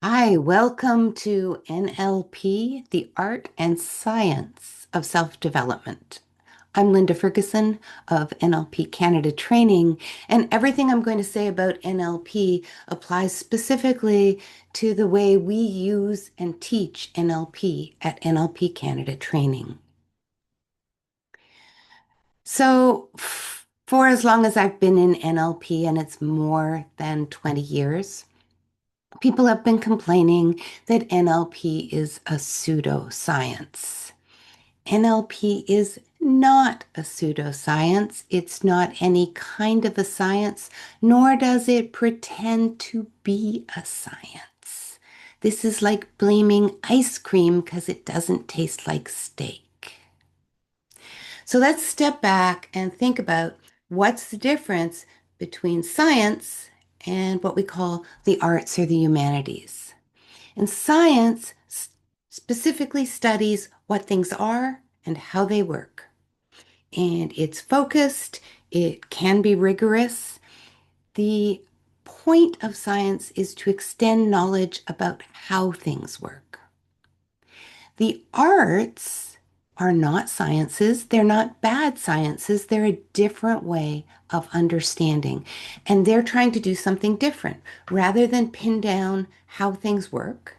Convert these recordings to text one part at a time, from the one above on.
Hi, welcome to NLP, the art and science of self-development. I'm Linda Ferguson of NLP Canada Training, and everything I'm going to say about NLP applies specifically to the way we use and teach NLP at NLP Canada Training. So, for as long as I've been in NLP, and it's more than 20 years, people have been complaining that NLP is a pseudoscience. NLP is not a pseudoscience. It's not any kind of a science, nor does it pretend to be a science. This is like blaming ice cream because it doesn't taste like steak. So let's step back and think about what's the difference between science and what we call the arts or the humanities. And science specifically studies what things are and how they work. And it's focused, it can be rigorous. The point of science is to extend knowledge about how things work. The arts are not sciences, they're not bad sciences, they're a different way of understanding. And they're trying to do something different. Rather than pin down how things work,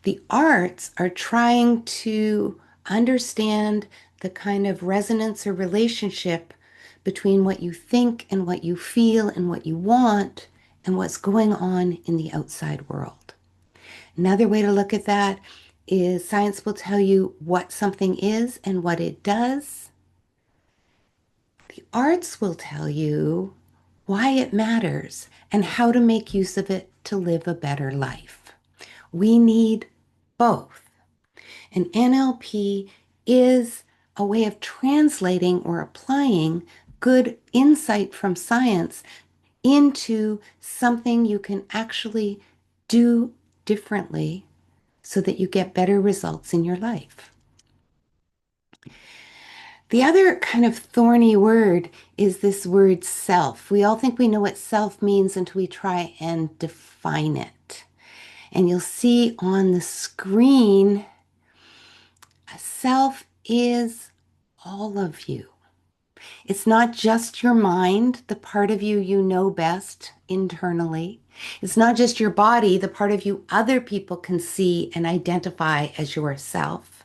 the arts are trying to understand the kind of resonance or relationship between what you think and what you feel and what you want and what's going on in the outside world. Another way to look at that is science will tell you what something is and what it does. The arts will tell you why it matters and how to make use of it to live a better life. We need both. And NLP is a way of translating or applying good insight from science into something you can actually do differently so that you get better results in your life. The other kind of thorny word is this word self. We all think we know what self means until we try and define it. And you'll see on the screen, a self is all of you. It's not just your mind, the part of you you know best internally. It's not just your body, the part of you other people can see and identify as yourself.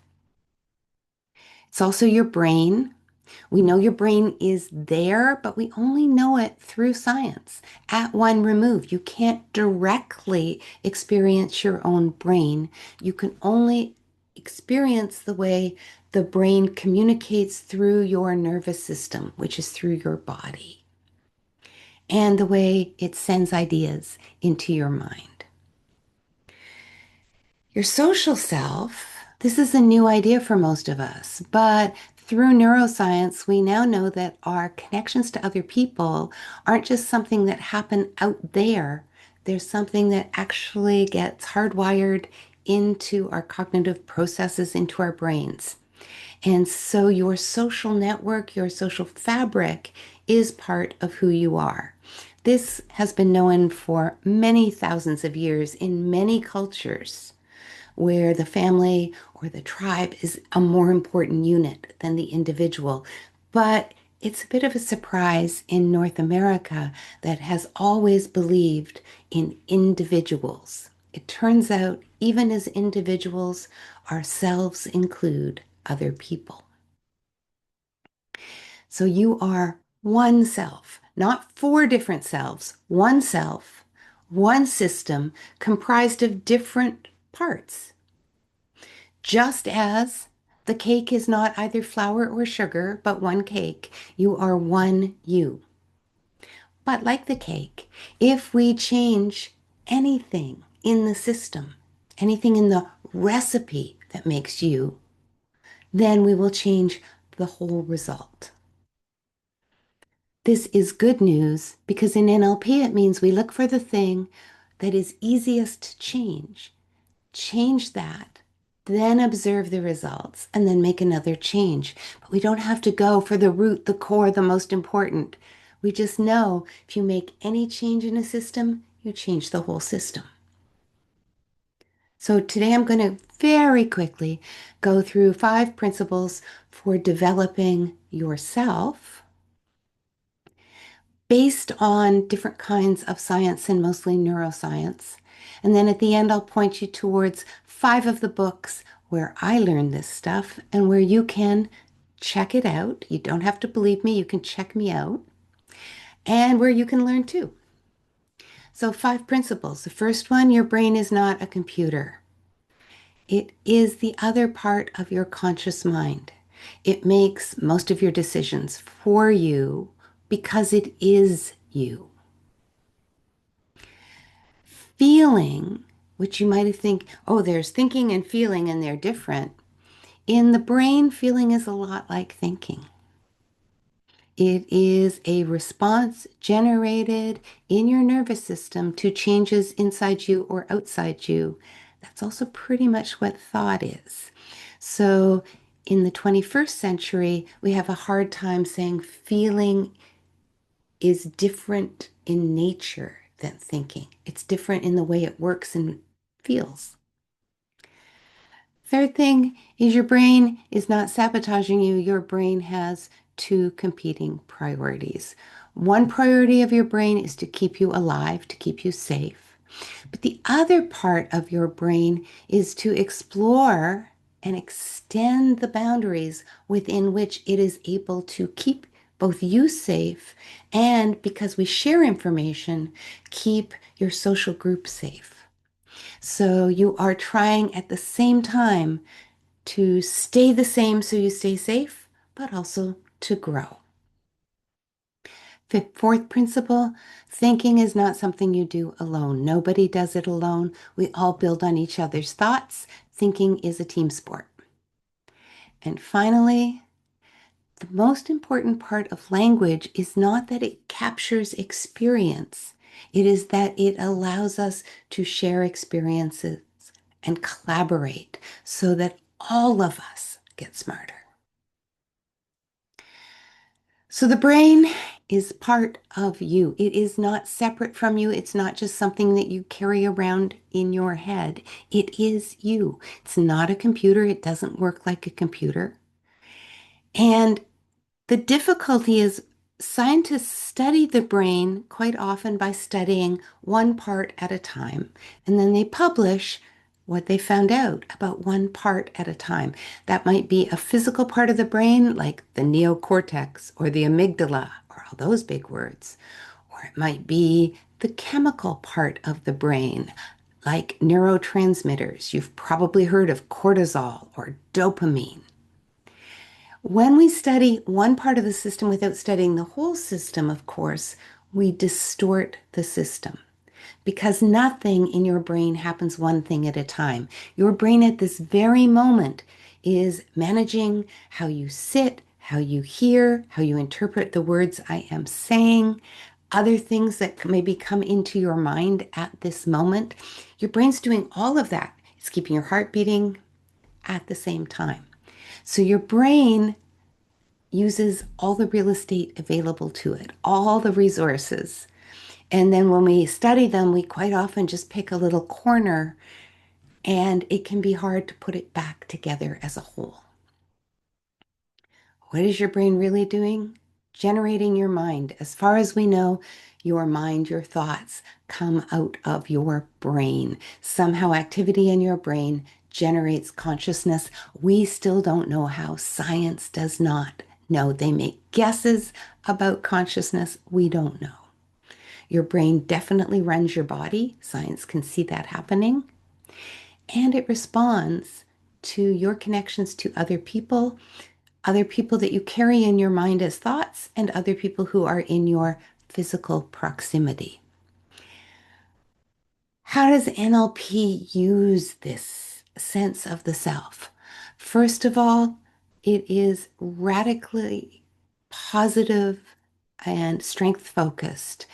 It's also your brain. We know your brain is there, but we only know it through science. At one remove, you can't directly experience your own brain. You can only experience the way the brain communicates through your nervous system, which is through your body, and the way it sends ideas into your mind. Your social self, this is a new idea for most of us, but through neuroscience, we now know that our connections to other people aren't just something that happen out there. There's something that actually gets hardwired into our cognitive processes, into our brains. And so your social network, your social fabric is part of who you are. This has been known for many thousands of years in many cultures where the family or the tribe is a more important unit than the individual. But it's a bit of a surprise in North America that has always believed in individuals. It turns out, even as individuals, ourselves include other people. So you are one self, not four different selves, one system comprised of different parts. Just as the cake is not either flour or sugar, but one cake, you are one you. But like the cake, if we change anything in the system, anything in the recipe that makes you, then we will change the whole result. This is good news because in NLP it means we look for the thing that is easiest to change that, then observe the results, and then make another change. But we don't have to go for the root, the core, the most important. We just know if you make any change in a system, you change the whole system. So today I'm going to very quickly go through 5 principles for developing yourself based on different kinds of science and mostly neuroscience. And then at the end, I'll point you towards 5 of the books where I learned this stuff and where you can check it out. You don't have to believe me, you can check me out, and where you can learn too. So, 5 principles. The first one, your brain is not a computer. It is the other part of your conscious mind. It makes most of your decisions for you because it is you. Feeling, which you might think, oh, there's thinking and feeling and they're different. In the brain, feeling is a lot like thinking. It is a response generated in your nervous system to changes inside you or outside you. That's also pretty much what thought is. So in the 21st century, we have a hard time saying feeling is different in nature than thinking. It's different in the way it works and feels. Third thing is your brain is not sabotaging you. Your brain has 2 competing priorities. One priority of your brain is to keep you alive, to keep you safe. But the other part of your brain is to explore and extend the boundaries within which it is able to keep both you safe and, because we share information, keep your social group safe. So you are trying at the same time to stay the same so you stay safe, but also to grow. Fourth principle, thinking is not something you do alone. Nobody does it alone. We all build on each other's thoughts. Thinking is a team sport. And finally, the most important part of language is not that it captures experience. It is that it allows us to share experiences and collaborate so that all of us get smarter. So the brain is part of you. It is not separate from you. It's not just something that you carry around in your head. It is you. It's not a computer. It doesn't work like a computer. And the difficulty is scientists study the brain quite often by studying one part at a time, and then they publish what they found out about one part at a time. That might be a physical part of the brain, like the neocortex or the amygdala, or all those big words. Or it might be the chemical part of the brain, like neurotransmitters. You've probably heard of cortisol or dopamine. When we study one part of the system without studying the whole system, of course, we distort the system because nothing in your brain happens one thing at a time. Your brain at this very moment is managing how you sit, how you hear, how you interpret the words I am saying, other things that maybe come into your mind at this moment. Your brain's doing all of that. It's keeping your heart beating at the same time. So your brain uses all the real estate available to it, all the resources. And then when we study them, we quite often just pick a little corner and it can be hard to put it back together as a whole. What is your brain really doing? Generating your mind. As far as we know, your mind, your thoughts come out of your brain. Somehow activity in your brain generates consciousness. We still don't know how. Science does not know. They make guesses about consciousness. We don't know. Your brain definitely runs your body. Science can see that happening. And it responds to your connections to other people that you carry in your mind as thoughts, and other people who are in your physical proximity. How does NLP use this sense of the self? First of all, it is radically positive and strength focused.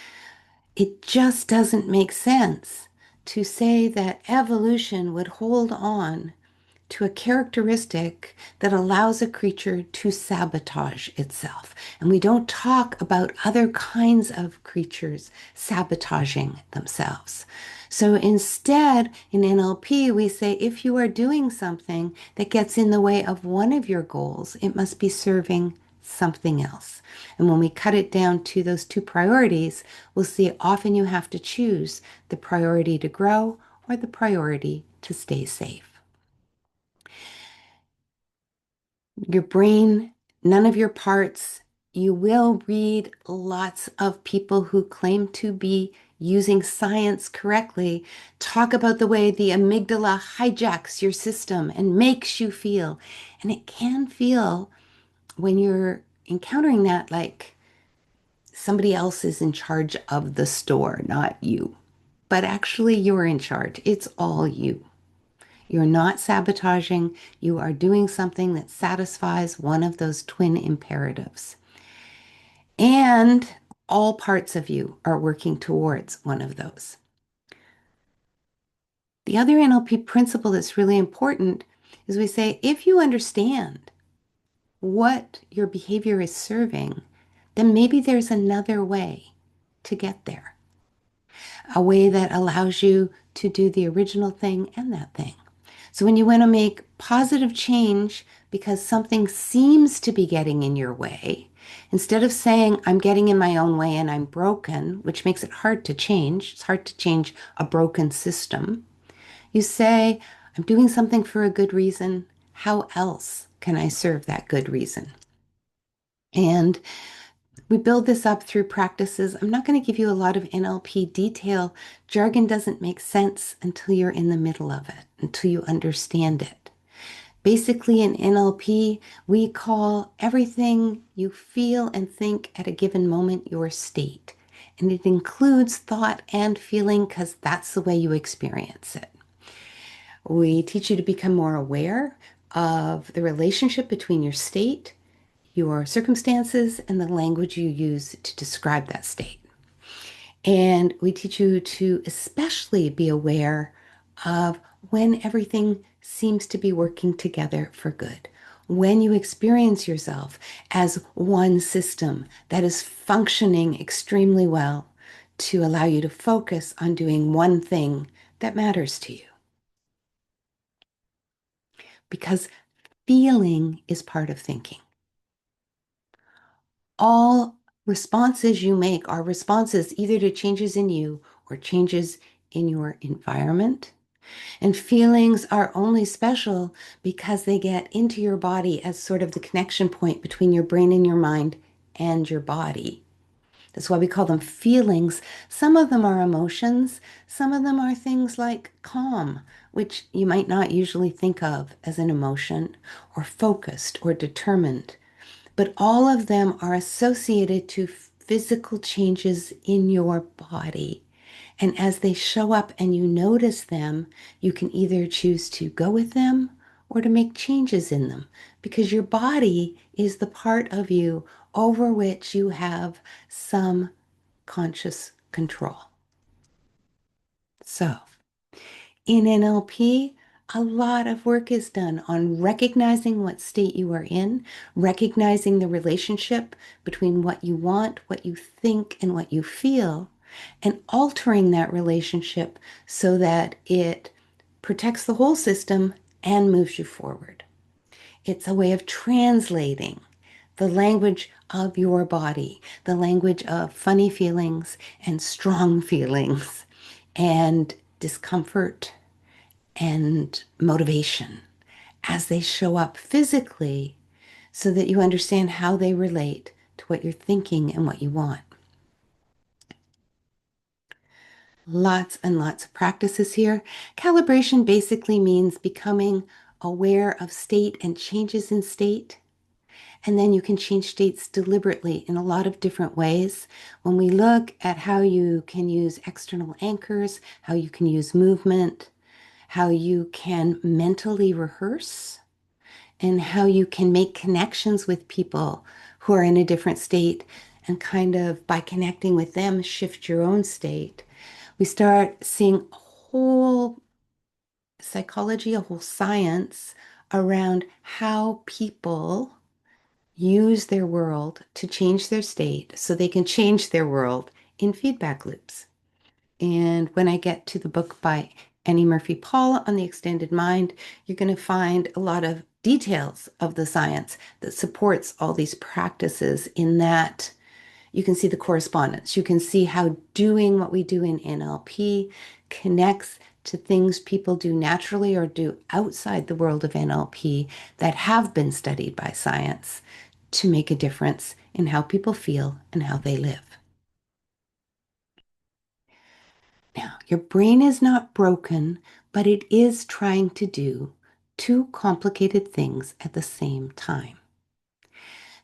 It just doesn't make sense to say that evolution would hold on to a characteristic that allows a creature to sabotage itself. And we don't talk about other kinds of creatures sabotaging themselves. So instead, in NLP, we say if you are doing something that gets in the way of one of your goals, it must be serving something else. And when we cut it down to those two priorities, we'll see often you have to choose the priority to grow or the priority to stay safe. Your brain, none of your parts. You will read lots of people who claim to be using science correctly talk about the way the amygdala hijacks your system and makes you feel. And it can feel when you're encountering that like somebody else is in charge of the store, not you. But actually, you're in charge. It's all you. You're not sabotaging. You are doing something that satisfies one of those twin imperatives. And all parts of you are working towards one of those. The other NLP principle that's really important is we say if you understand what your behavior is serving, then maybe there's another way to get there, a way that allows you to do the original thing and that thing. So when you want to make positive change because something seems to be getting in your way, instead of saying, I'm getting in my own way and I'm broken, which makes it hard to change, it's hard to change a broken system, you say, I'm doing something for a good reason. How else can I serve that good reason? And we build this up through practices. I'm not going to give you a lot of NLP detail. Jargon doesn't make sense until you're in the middle of it, until you understand it. Basically, in NLP, we call everything you feel and think at a given moment your state. And it includes thought and feeling because that's the way you experience it. We teach you to become more aware of the relationship between your state, your circumstances, and the language you use to describe that state. And we teach you to especially be aware of when everything seems to be working together for good. When you experience yourself as one system that is functioning extremely well to allow you to focus on doing one thing that matters to you. Because feeling is part of thinking. All responses you make are responses either to changes in you or changes in your environment. And feelings are only special because they get into your body as sort of the connection point between your brain and your mind and your body. That's why we call them feelings. Some of them are emotions. Some of them are things like calm, which you might not usually think of as an emotion, or focused or determined. But all of them are associated to physical changes in your body. And as they show up and you notice them, you can either choose to go with them or to make changes in them because your body is the part of you over which you have some conscious control. So, in NLP, a lot of work is done on recognizing what state you are in, recognizing the relationship between what you want, what you think, and what you feel, and altering that relationship so that it protects the whole system and moves you forward. It's a way of translating the language of your body, the language of funny feelings and strong feelings and discomfort and motivation as they show up physically so that you understand how they relate to what you're thinking and what you want. Lots and lots of practices here. Calibration basically means becoming aware of state and changes in state. And then you can change states deliberately in a lot of different ways. When we look at how you can use external anchors, how you can use movement, how you can mentally rehearse, and how you can make connections with people who are in a different state and kind of by connecting with them, shift your own state. We start seeing a whole psychology, a whole science around how people use their world to change their state so they can change their world in feedback loops. And when I get to the book by Annie Murphy Paul on the extended mind, you're going to find a lot of details of the science that supports all these practices in that you can see the correspondence. You can see how doing what we do in NLP connects to things people do naturally or do outside the world of NLP that have been studied by science to make a difference in how people feel and how they live. Now, your brain is not broken, but it is trying to do two complicated things at the same time.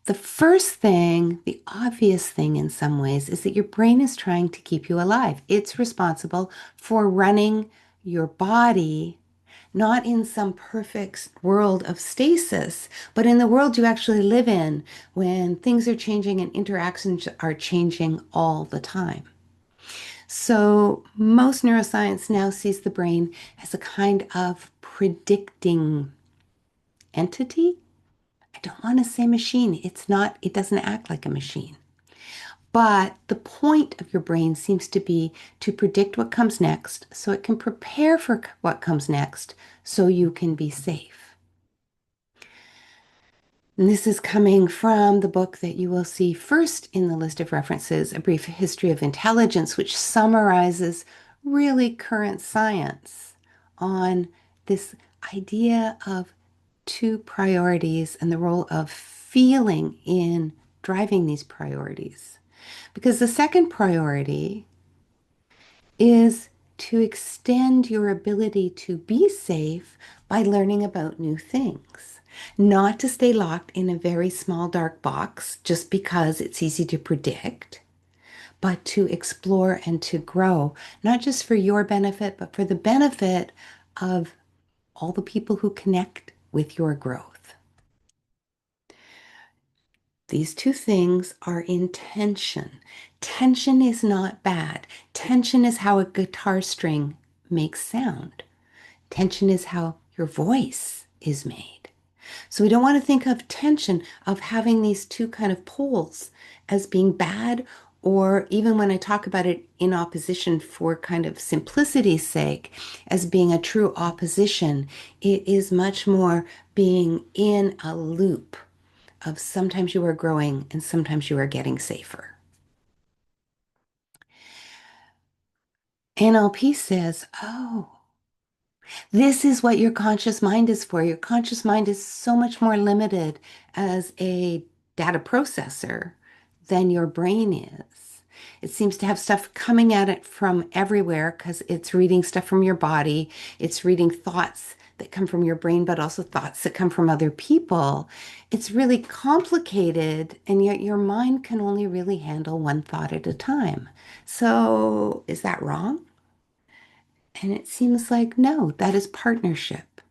The first thing, the obvious thing in some ways, is that your brain is trying to keep you alive. It's responsible for running your body, not in some perfect world of stasis, but in the world you actually live in when things are changing and interactions are changing all the time. So, most neuroscience now sees the brain as a kind of predicting entity. I don't want to say machine. It's not, it doesn't act like a machine. But the point of your brain seems to be to predict what comes next so it can prepare for what comes next so you can be safe. And this is coming from the book that you will see first in the list of references, A Brief History of Intelligence, which summarizes really current science on this idea of two priorities and the role of feeling in driving these priorities. Because the second priority is to extend your ability to be safe by learning about new things. Not to stay locked in a very small dark box just because it's easy to predict, but to explore and to grow, not just for your benefit, but for the benefit of all the people who connect with your growth. These two things are in tension. Tension is not bad. Tension is how a guitar string makes sound. Tension is how your voice is made. So we don't want to think of tension, of having these two kind of poles as being bad, or even when I talk about it in opposition for kind of simplicity's sake, as being a true opposition. It is much more being in a loop of sometimes you are growing and sometimes you are getting safer. NLP says, oh, this is what your conscious mind is for. Your conscious mind is so much more limited as a data processor than your brain is. It seems to have stuff coming at it from everywhere because it's reading stuff from your body. It's reading thoughts that come from your brain, but also thoughts that come from other people. It's really complicated, and yet your mind can only really handle one thought at a time. So, is that wrong? And it seems like no, that is partnership.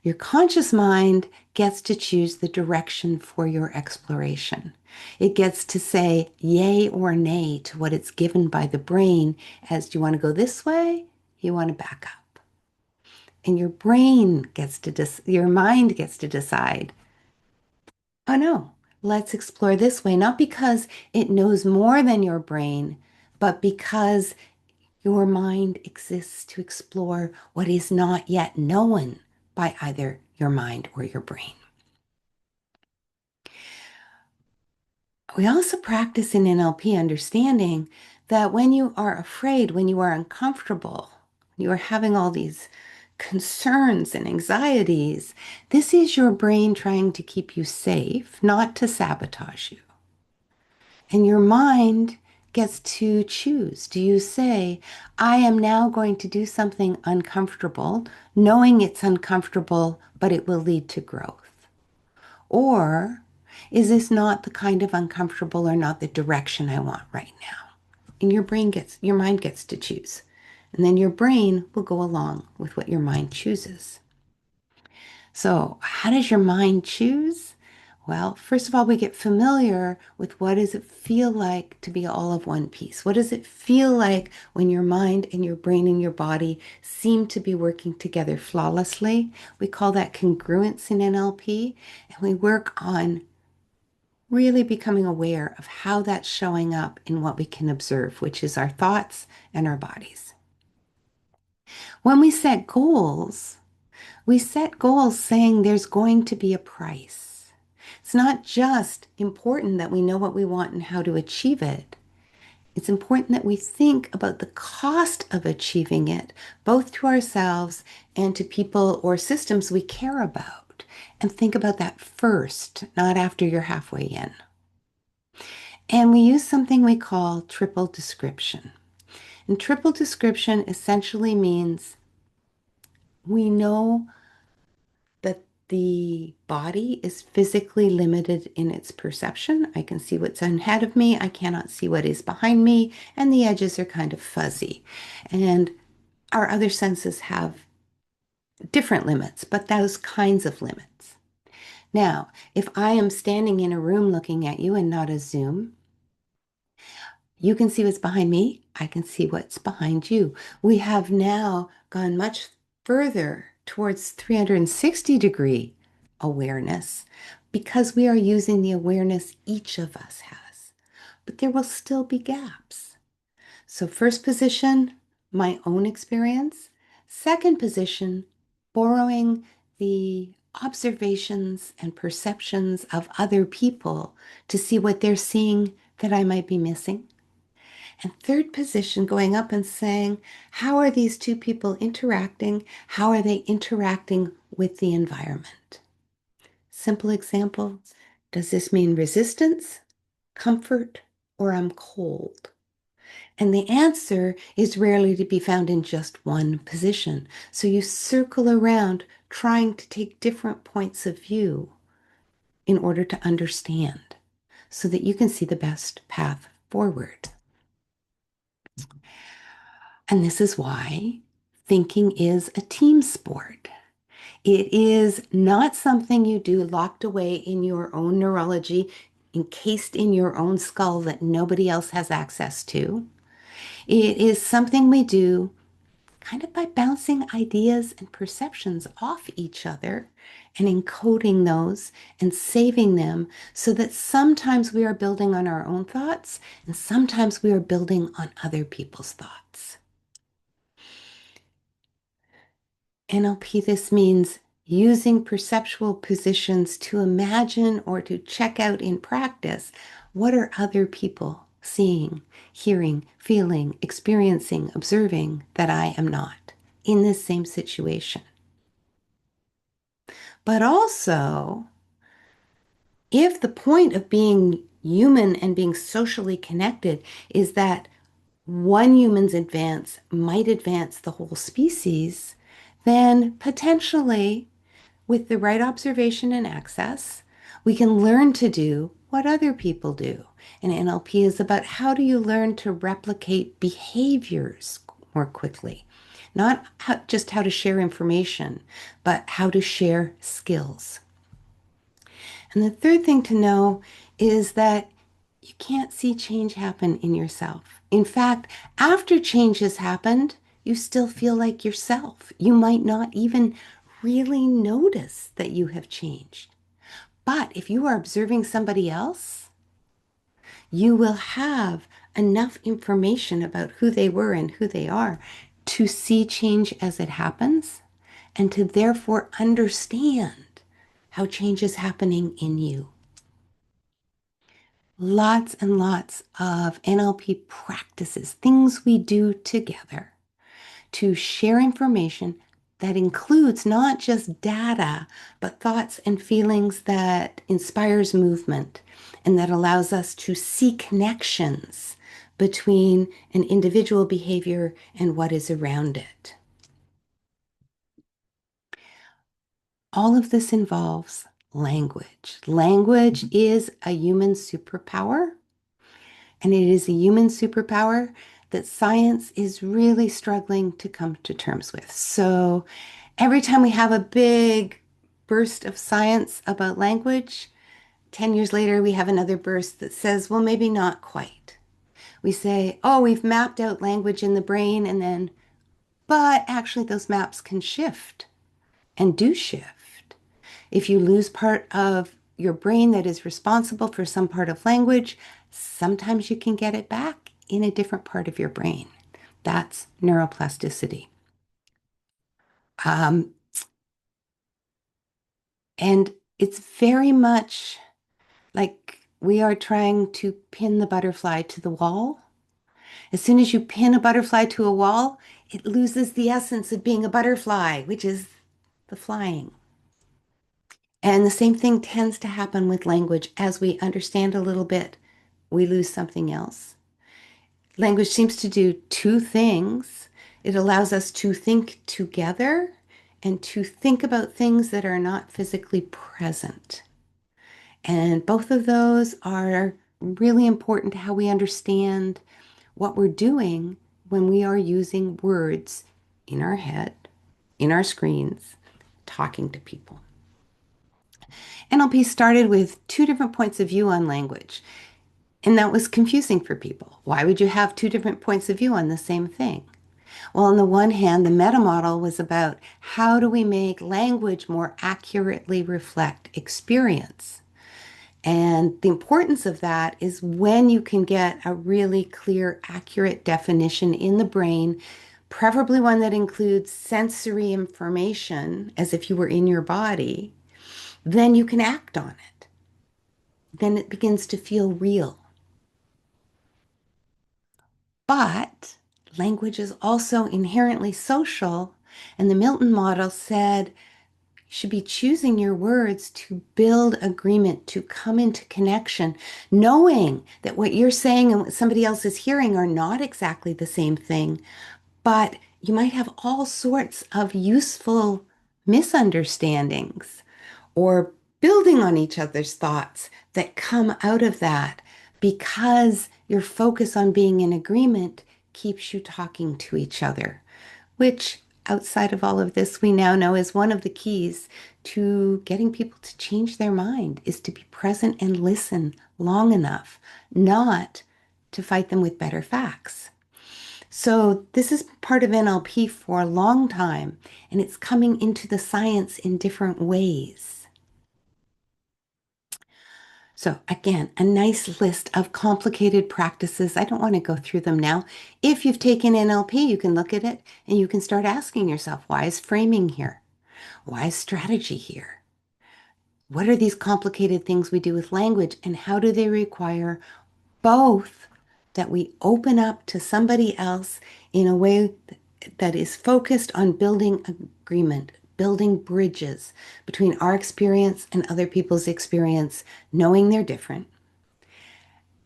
Your conscious mind gets to choose the direction for your exploration. It gets to say yay or nay to what it's given by the brain as do you want to go this way? You want to back up. And your brain gets to, your mind gets to decide, oh no, let's explore this way. Not because it knows more than your brain, but because your mind exists to explore what is not yet known by either your mind or your brain. We also practice in NLP understanding that when you are afraid, when you are uncomfortable, you are having all these concerns and anxieties, this is your brain trying to keep you safe, not to sabotage you. And your mind gets to choose. Do you say, I am now going to do something uncomfortable, knowing it's uncomfortable, but it will lead to growth? Or is this not the kind of uncomfortable or not the direction I want right now? And your mind gets to choose. And then your brain will go along with what your mind chooses. So, how does your mind choose? Well, first of all, we get familiar with what does it feel like to be all of one piece? What does it feel like when your mind and your brain and your body seem to be working together flawlessly? We call that congruence in NLP, and we work on really becoming aware of how that's showing up in what we can observe, which is our thoughts and our bodies. When we set goals saying there's going to be a price. It's not just important that we know what we want and how to achieve it. It's important that we think about the cost of achieving it, both to ourselves and to people or systems we care about. And think about that first, not after you're halfway in. And we use something we call triple description. And triple description essentially means we know that the body is physically limited in its perception. I can see what's ahead of me. I cannot see what is behind me, and the edges are kind of fuzzy. And our other senses have different limits, but those kinds of limits. Now, if I am standing in a room looking at you and not a Zoom, you can see what's behind me. I can see what's behind you. We have now gone much further towards 360-degree awareness because we are using the awareness each of us has. But there will still be gaps. So, first position, my own experience. Second position, borrowing the observations and perceptions of other people to see what they're seeing that I might be missing. And third position, going up and saying, how are these two people interacting? How are they interacting with the environment? Simple example, does this mean resistance, comfort, or I'm cold? And the answer is rarely to be found in just one position. So you circle around trying to take different points of view in order to understand so that you can see the best path forward. And this is why thinking is a team sport. It is not something you do locked away in your own neurology, encased in your own skull that nobody else has access to. It is something we do kind of by bouncing ideas and perceptions off each other and encoding those and saving them so that sometimes we are building on our own thoughts and sometimes we are building on other people's thoughts. NLP, this means using perceptual positions to imagine or to check out in practice what are other people seeing, hearing, feeling, experiencing, observing that I am not in this same situation. But also, if the point of being human and being socially connected is that one human's advance might advance the whole species, then potentially with the right observation and access, we can learn to do what other people do. And NLP is about how do you learn to replicate behaviors more quickly. Not just how to share information, but how to share skills. And the third thing to know is that you can't see change happen in yourself. In fact, after change has happened, you still feel like yourself. You might not even really notice that you have changed. But if you are observing somebody else, you will have enough information about who they were and who they are to see change as it happens and to therefore understand how change is happening in you. Lots and lots of NLP practices, things we do together to share information that includes not just data, but thoughts and feelings that inspires movement and that allows us to see connections between an individual behavior and what is around it. All of this involves language. Language is a human superpower. And it is a human superpower that science is really struggling to come to terms with. So every time we have a big burst of science about language, 10 years later, we have another burst that says, well, maybe not quite. We say, oh, we've mapped out language in the brain, and then, but actually, those maps can shift and do shift. If you lose part of your brain that is responsible for some part of language, sometimes you can get it back in a different part of your brain. That's neuroplasticity. Um, and it's very much like we are trying to pin the butterfly to the wall. As soon as you pin a butterfly to a wall, it loses the essence of being a butterfly, which is the flying. And the same thing tends to happen with language. As we understand a little bit, we lose something else. Language seems to do two things. It allows us to think together and to think about things that are not physically present. And both of those are really important to how we understand what we're doing when we are using words in our head, in our screens, talking to people. NLP started with two different points of view on language, and that was confusing for people. Why would you have two different points of view on the same thing? Well, on the one hand, the meta model was about how do we make language more accurately reflect experience? And the importance of that is when you can get a really clear, accurate definition in the brain, preferably one that includes sensory information as if you were in your body, then you can act on it. Then it begins to feel real. But language is also inherently social, and the Milton model said you should be choosing your words to build agreement, to come into connection, knowing that what you're saying and what somebody else is hearing are not exactly the same thing, but you might have all sorts of useful misunderstandings or building on each other's thoughts that come out of that because your focus on being in agreement keeps you talking to each other, which outside of all of this, we now know is one of the keys to getting people to change their mind is to be present and listen long enough, not to fight them with better facts. So this is part of NLP for a long time, and it's coming into the science in different ways. So again, a nice list of complicated practices. I don't want to go through them now. If you've taken NLP, you can look at it and you can start asking yourself, why is framing here? Why is strategy here? What are these complicated things we do with language and how do they require both that we open up to somebody else in a way that is focused on building agreement, building bridges between our experience and other people's experience, knowing they're different.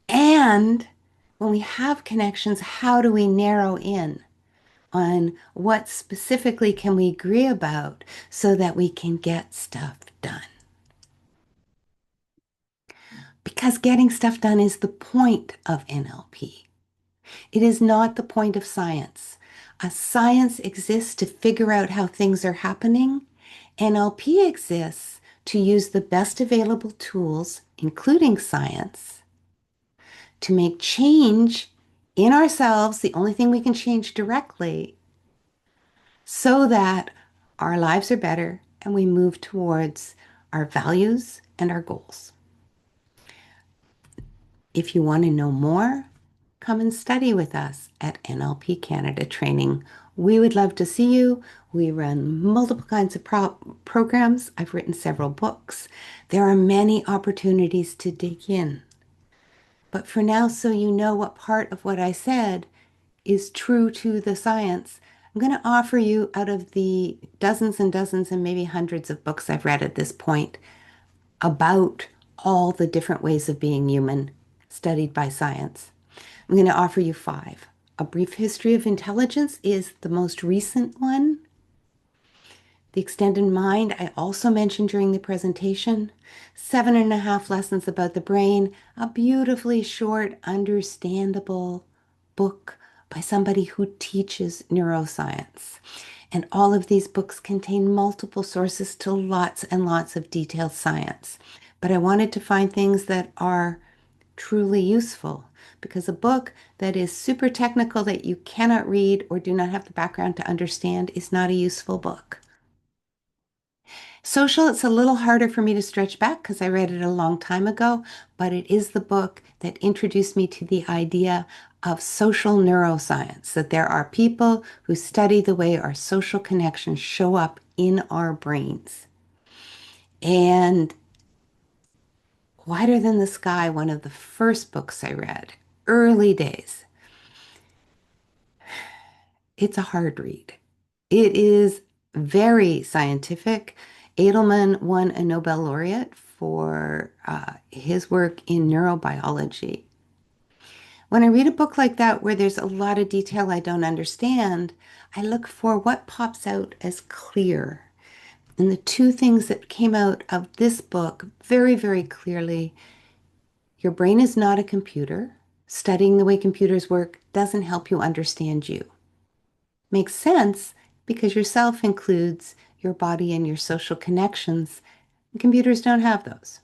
And when we have connections, how do we narrow in on what specifically can we agree about so that we can get stuff done? Because getting stuff done is the point of NLP. It is not the point of science. A science exists to figure out how things are happening. NLP exists to use the best available tools, including science, to make change in ourselves, the only thing we can change directly, so that our lives are better and we move towards our values and our goals. If you want to know more, come and study with us at NLP Canada Training. We would love to see you. We run multiple kinds of programs. I've written several books. There are many opportunities to dig in. But for now, so you know what part of what I said is true to the science, I'm going to offer you out of the dozens and dozens and maybe hundreds of books I've read at this point about all the different ways of being human studied by science. I'm going to offer you five. A Brief History of Intelligence is the most recent one. The Extended Mind, I also mentioned during the presentation. 7.5 Lessons About the Brain, a beautifully short, understandable book by somebody who teaches neuroscience. And all of these books contain multiple sources to lots and lots of detailed science. but I wanted to find things that are truly useful because a book that is super technical that you cannot read or do not have the background to understand is not a useful book. Social, it's a little harder for me to stretch back because I read it a long time ago, but it is the book that introduced me to the idea of social neuroscience, that there are people who study the way our social connections show up in our brains. And Wider Than the Sky, one of the first books I read, early days, it's a hard read. It is very scientific. Edelman won a Nobel laureate for his work in neurobiology. When I read a book like that where there's a lot of detail I don't understand, I look for what pops out as clear. And the two things that came out of this book very, very clearly, your brain is not a computer. Studying the way computers work doesn't help you understand you. Makes sense because yourself includes your body and your social connections. And computers don't have those.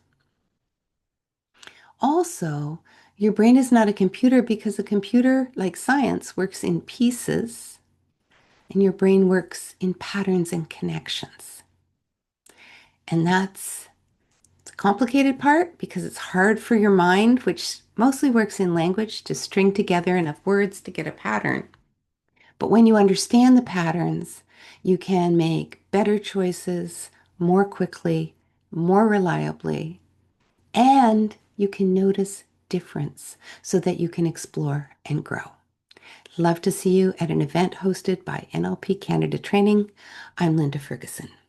Also, your brain is not a computer because a computer, like science, works in pieces, and your brain works in patterns and connections. And that's the complicated part because it's hard for your mind, which mostly works in language, to string together enough words to get a pattern. But when you understand the patterns, you can make better choices more quickly, more reliably, and you can notice difference so that you can explore and grow. Love to see you at an event hosted by NLP Canada Training. I'm Linda Ferguson.